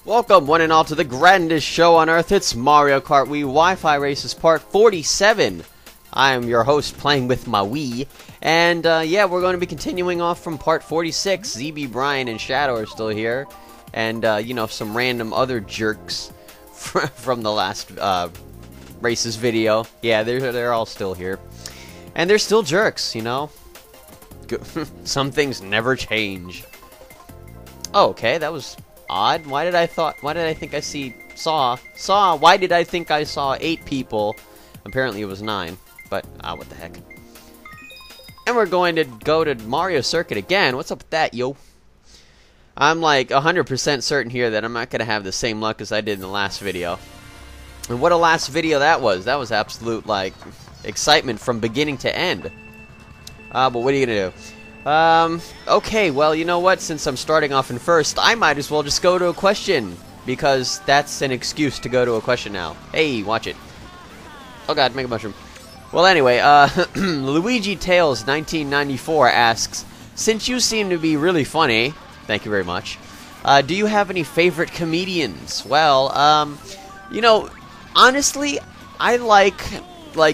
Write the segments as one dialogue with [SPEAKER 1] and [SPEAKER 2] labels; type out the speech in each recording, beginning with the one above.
[SPEAKER 1] Welcome, one and all, to the grandest show on earth. It's Mario Kart Wii Wi-Fi Races Part 47. I am your host, playing with my Wii. And, yeah, we're going to be continuing off from Part 46. ZB, Brian, and Shadow are still here. And, you know, some random other jerks from the last, races video. Yeah, they're all still here. And they're still jerks, you know? Some things never change. Oh, okay, that was odd. Why did I think I saw 8 people? Apparently it was 9, but what the heck. And we're going to go to Mario Circuit again. What's up with that, yo? I'm like 100% certain here that I'm not going to have the same luck as I did in the last video. And what a last video that was. That was absolute, like, excitement from beginning to end. But what are you going to do? Okay, well, you know what? Since I'm starting off in first, I might as well just go to a question. Because that's an excuse to go to a question now. Hey, watch it. Oh god, make a mushroom. Well, anyway, Luigi Tales 1994 asks, since you seem to be really funny, thank you very much, do you have any favorite comedians? Well, you know, honestly, I like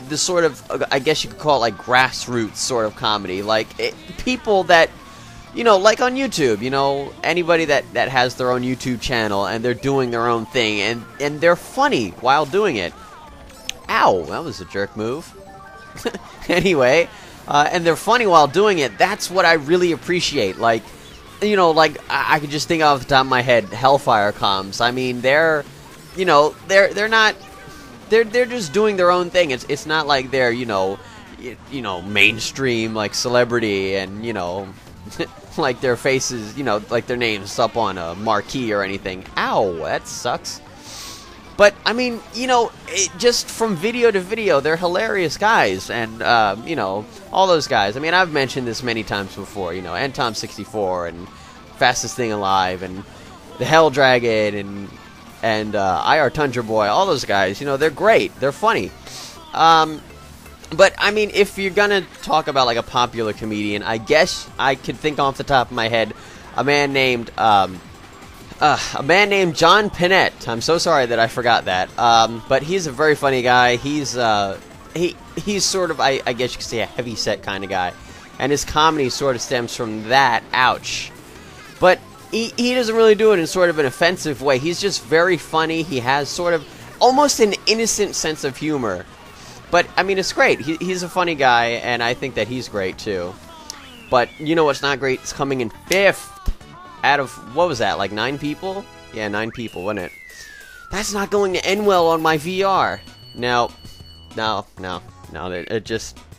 [SPEAKER 1] the sort of, I guess you could call it like grassroots sort of comedy, like people that, you know, like on YouTube, you know, anybody that has their own YouTube channel and they're doing their own thing and they're funny while doing it. Ow, that was a jerk move. Anyway, and they're funny while doing it. That's what I really appreciate. Like, you know, like I could just think off the top of my head, Hellfire Comms. I mean, they're, you know, they're not. They're just doing their own thing. It's not like they're, you know, mainstream like celebrity and, you know, like their faces, you know, like their names up on a marquee or anything. Ow, that sucks. But I mean, you know, just from video to video, they're hilarious guys, and you know, all those guys. I mean, I've mentioned this many times before. You know, Tom64 and Fastest Thing Alive and the Hell Dragon and IR Tundra Boy, all those guys, you know, they're great. They're funny. But, I mean, if you're gonna talk about, like, a popular comedian, I guess I could think off the top of my head a man named John Pinette. I'm so sorry that I forgot that. But he's a very funny guy. He's sort of, I guess you could say, a heavy-set kind of guy. And his comedy sort of stems from that. Ouch. But he doesn't really do it in sort of an offensive way. He's just very funny. He has sort of almost an innocent sense of humor. But, I mean, it's great. He's a funny guy, and I think that he's great, too. But, you know what's not great? It's coming in 5th out of, what was that, like 9 people? Yeah, 9 people, wasn't it? That's not going to end well on my VR. No,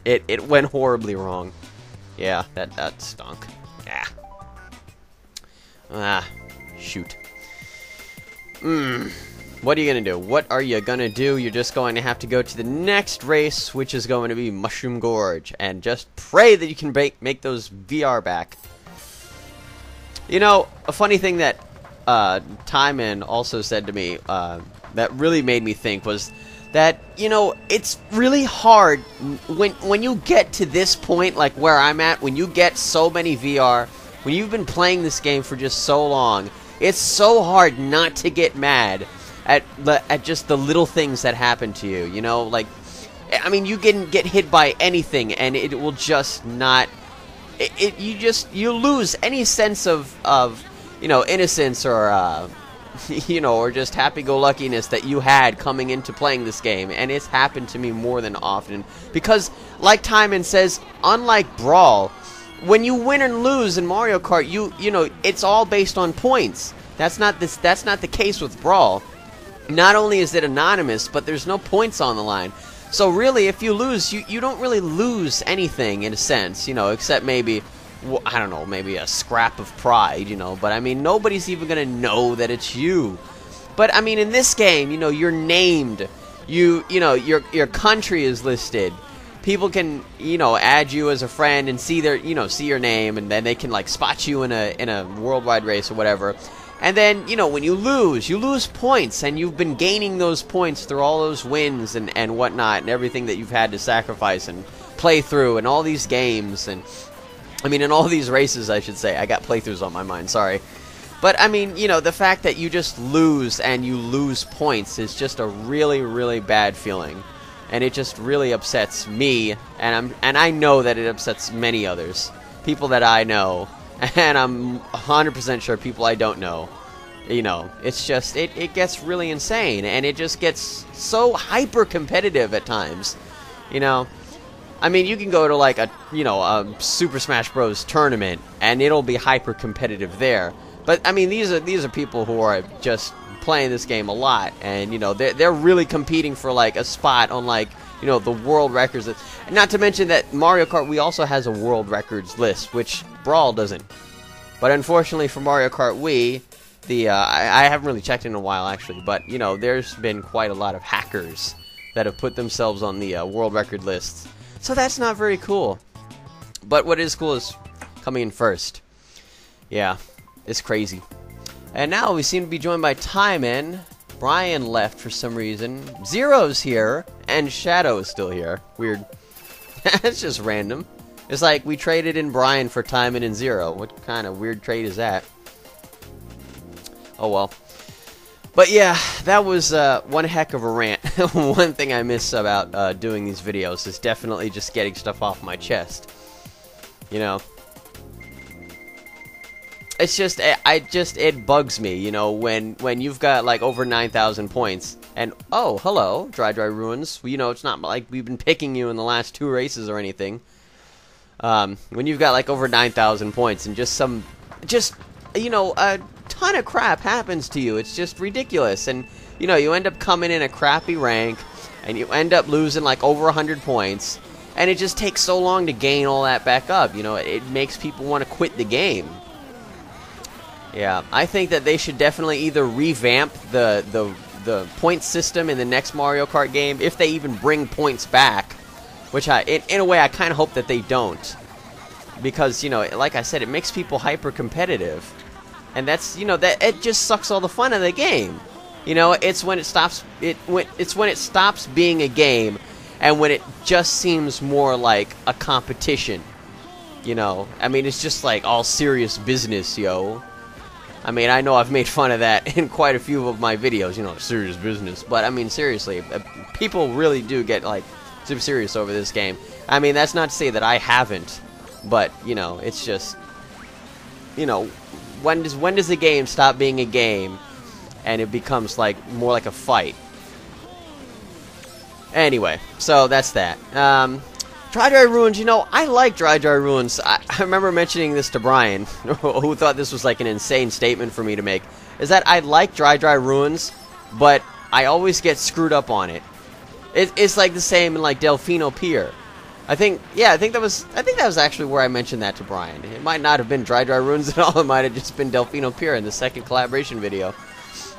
[SPEAKER 1] it went horribly wrong. Yeah, that stunk. Yeah. Ah, shoot. What are you gonna do? What are you gonna do? You're just going to have to go to the next race, which is going to be Mushroom Gorge, and just pray that you can make those VR back. You know, a funny thing that Timon also said to me that really made me think was that, you know, it's really hard when you get to this point, like where I'm at, when you get so many VR, when you've been playing this game for just so long, it's so hard not to get mad at just the little things that happen to you, you know? Like, I mean, you can get hit by anything, and it will just not... You lose any sense of you know, innocence or, you know, or just happy-go-luckiness that you had coming into playing this game, and it's happened to me more than often. Because, like Timon says, unlike Brawl, when you win and lose in Mario Kart, you know, it's all based on points. That's not the case with Brawl. Not only is it anonymous, but there's no points on the line. So really, if you lose, you don't really lose anything in a sense, you know, except maybe, I don't know, maybe a scrap of pride, you know. But I mean, nobody's even gonna know that it's you. But I mean, in this game, you know, you're named. You know, your country is listed. People can, you know, add you as a friend and see your name, and then they can like spot you in a worldwide race or whatever. And then, you know, when you lose points, and you've been gaining those points through all those wins and whatnot, and everything that you've had to sacrifice and play through, and all these games, and, I mean, in all these races, I should say. I got playthroughs on my mind, sorry. But, I mean, you know, the fact that you just lose and you lose points is just a really, really bad feeling. And it just really upsets me, and I know that it upsets many others. People that I know, and I'm 100% sure people I don't know. You know, it's just, it gets really insane, and it just gets so hyper-competitive at times. You know, I mean, you can go to, like, a Super Smash Bros. Tournament, and it'll be hyper-competitive there. But, I mean, these are people who are just playing this game a lot, and, you know, they're really competing for, like, a spot on, like, you know, the world records. Not to mention that Mario Kart Wii also has a world records list, which Brawl doesn't. But unfortunately for Mario Kart Wii, I haven't really checked in a while, actually, but, you know, there's been quite a lot of hackers that have put themselves on the world record lists. So that's not very cool. But what is cool is coming in first. Yeah, it's crazy. And now we seem to be joined by Timon. Brian left for some reason. Zero's here, and Shadow is still here. Weird. It's just random. It's like we traded in Brian for Timon and Zero. What kind of weird trade is that? Oh well. But yeah, that was one heck of a rant. One thing I miss about doing these videos is definitely just getting stuff off my chest. You know? It's just, it bugs me, you know, when you've got, like, over 9,000 points, and, oh, hello, Dry Ruins, you know, it's not like we've been picking you in the last 2 races or anything. When you've got, like, over 9,000 points, and just, you know, a ton of crap happens to you, it's just ridiculous, and, you know, you end up coming in a crappy rank, and you end up losing, like, over 100 points, and it just takes so long to gain all that back up, you know, it makes people want to quit the game. Yeah, I think that they should definitely either revamp the point system in the next Mario Kart game, if they even bring points back, which in a way I kind of hope that they don't, because, you know, like I said, it makes people hyper competitive, and that's, you know, that it just sucks all the fun of the game. You know, it's when it stops being a game, and when it just seems more like a competition. You know, I mean, it's just like all serious business, yo. I mean, I know I've made fun of that in quite a few of my videos, you know, serious business. But, I mean, seriously, people really do get, like, super serious over this game. I mean, that's not to say that I haven't, but, you know, it's just, you know, when does the game stop being a game and it becomes, like, more like a fight? Anyway, so that's that. Dry Ruins, you know, I like Dry Ruins. I remember mentioning this to Brian, who thought this was like an insane statement for me to make, is that I like Dry Ruins, but I always get screwed up on it. It's like the same in like Delfino Pier. I think that was actually where I mentioned that to Brian. It might not have been Dry Ruins at all, it might have just been Delfino Pier in the second collaboration video.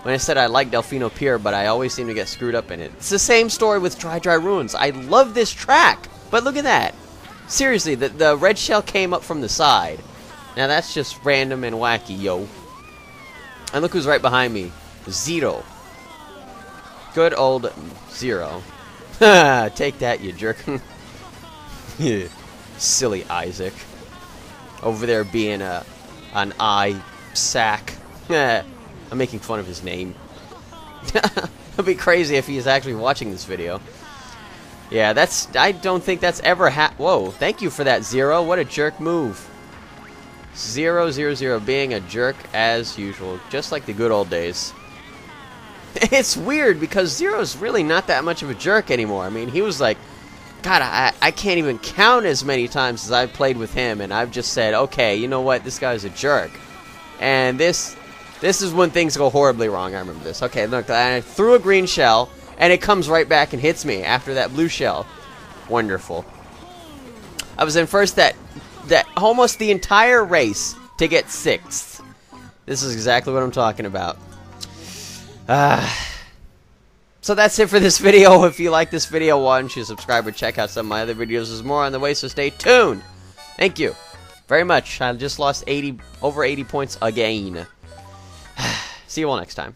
[SPEAKER 1] When I said I like Delfino Pier, but I always seem to get screwed up in it. It's the same story with Dry Ruins. I love this track. But look at that. Seriously, the red shell came up from the side. Now that's just random and wacky, yo. And look who's right behind me. Zero. Good old Zero. Take that, you jerk. Silly Isaac. Over there being an eye sack. I'm making fun of his name. It'd be crazy if he's actually watching this video. Yeah, I don't think that's ever whoa, thank you for that, Zero. What a jerk move. 0-0-0 being a jerk as usual, just like the good old days. It's weird because Zero's really not that much of a jerk anymore. I mean, he was like, God, I can't even count as many times as I've played with him, and I've just said, okay, you know what, this guy's a jerk. And this is when things go horribly wrong. I remember this. Okay, look, I threw a green shell, and it comes right back and hits me after that blue shell. Wonderful. I was in first that almost the entire race to get 6th. This is exactly what I'm talking about. So that's it for this video. If you like this video, why don't you subscribe or check out some of my other videos. There's more on the way, so stay tuned. Thank you very much. I just lost over 80 points again. See you all next time.